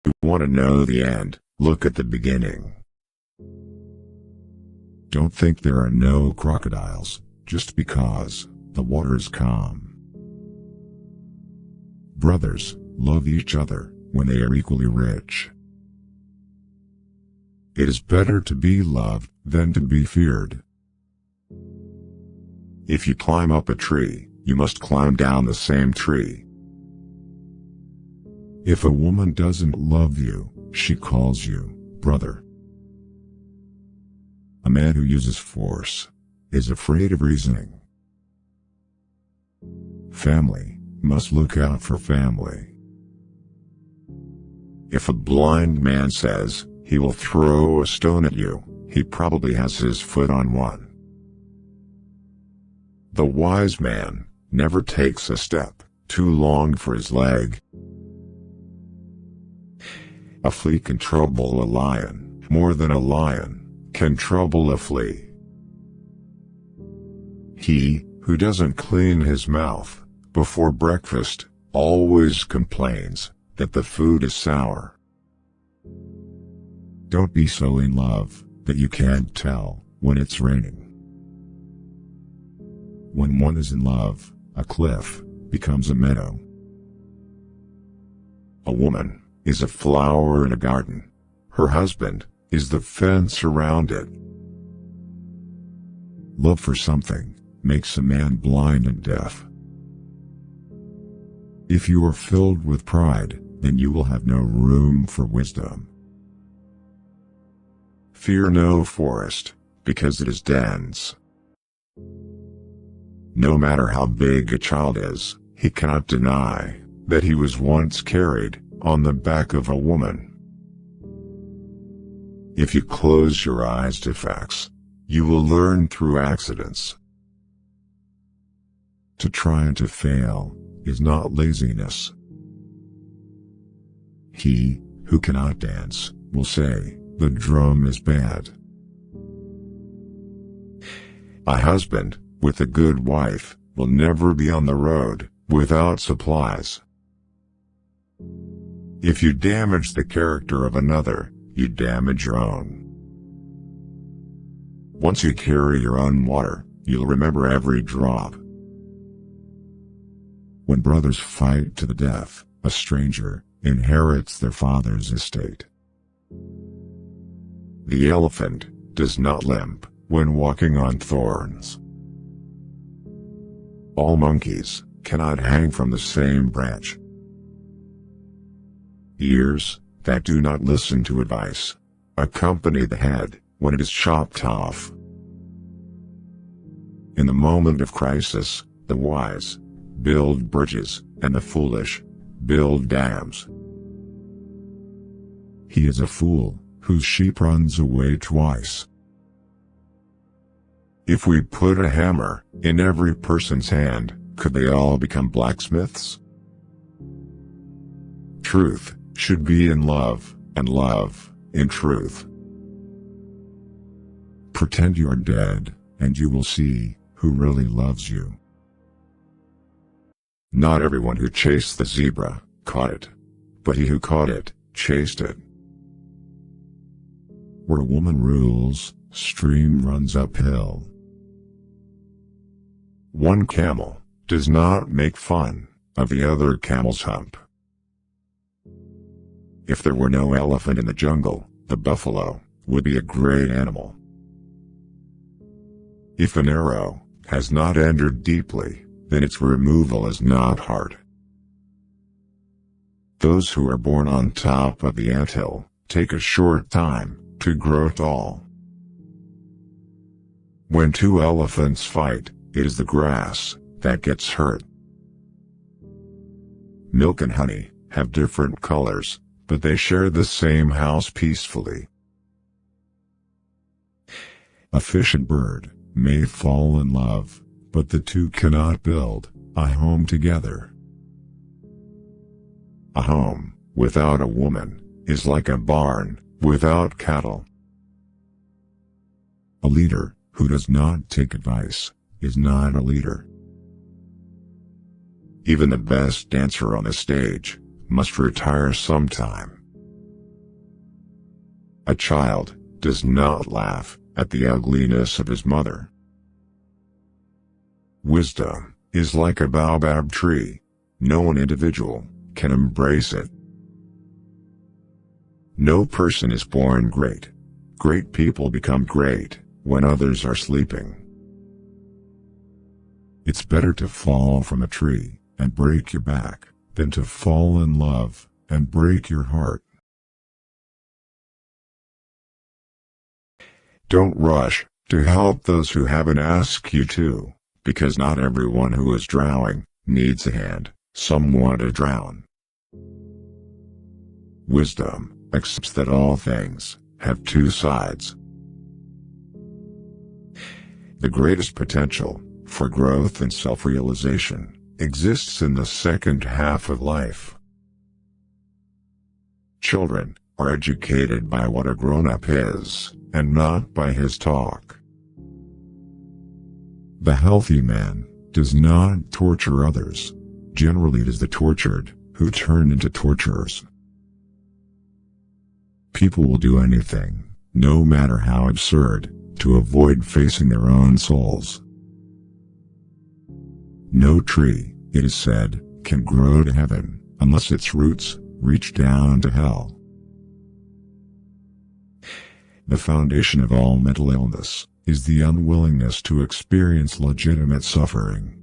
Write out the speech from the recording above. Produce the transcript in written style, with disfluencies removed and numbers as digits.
You want to know the end, look at the beginning. Don't think there are no crocodiles, just because the water is calm. Brothers, love each other when they are equally rich. It is better to be loved than to be feared. If you climb up a tree, you must climb down the same tree. If a woman doesn't love you, she calls you brother. A man who uses force is afraid of reasoning. Family must look out for family. If a blind man says he will throw a stone at you, he probably has his foot on one. The wise man never takes a step too long for his leg. A flea can trouble a lion more than a lion can trouble a flea. He who doesn't clean his mouth before breakfast always complains that the food is sour. Don't be so in love that you can't tell when it's raining. When one is in love, a cliff becomes a meadow. A woman is a flower in a garden. Her husband is the fence around it. Love for something makes a man blind and deaf. If you are filled with pride, then you will have no room for wisdom. Fear no forest, because it is dense. No matter how big a child is, he cannot deny that he was once carried on the back of a woman. If you close your eyes to facts, you will learn through accidents. To try and to fail is not laziness. He who cannot dance will say, "The drum is bad." A husband with a good wife will never be on the road without supplies. If you damage the character of another, you damage your own. Once you carry your own water, you'll remember every drop. When brothers fight to the death, a stranger inherits their father's estate. The elephant does not limp when walking on thorns. All monkeys cannot hang from the same branch. Ears that do not listen to advice accompany the head when it is chopped off. In the moment of crisis, the wise build bridges, and the foolish build dams. He is a fool whose sheep runs away twice. If we put a hammer in every person's hand, could they all become blacksmiths? Truth should be in love, and love in truth. Pretend you are dead, and you will see who really loves you. Not everyone who chased the zebra caught it, but he who caught it chased it. Where a woman rules, stream runs uphill. One camel does not make fun of the other camel's hump. If there were no elephant in the jungle, the buffalo would be a great animal. If an arrow has not entered deeply, then its removal is not hard. Those who are born on top of the anthill take a short time to grow tall. When two elephants fight, it is the grass that gets hurt. Milk and honey have different colors, but they share the same house peacefully. A fish and bird may fall in love, but the two cannot build a home together. A home without a woman is like a barn without cattle. A leader who does not take advice is not a leader. Even the best dancer on the stage must retire sometime. A child does not laugh at the ugliness of his mother. Wisdom is like a baobab tree. No one individual can embrace it. No person is born great. Great people become great when others are sleeping. It's better to fall from a tree and break your back than to fall in love and break your heart. Don't rush to help those who haven't asked you to, because not everyone who is drowning needs a hand, someone to drown. Wisdom accepts that all things have two sides. The greatest potential for growth and self-realization exists in the second half of life. Children are educated by what a grown-up is, and not by his talk. The healthy man does not torture others. Generally it is the tortured who turn into torturers. People will do anything, no matter how absurd, to avoid facing their own souls. No tree, it is said, can grow to heaven unless its roots reach down to hell. The foundation of all mental illness is the unwillingness to experience legitimate suffering.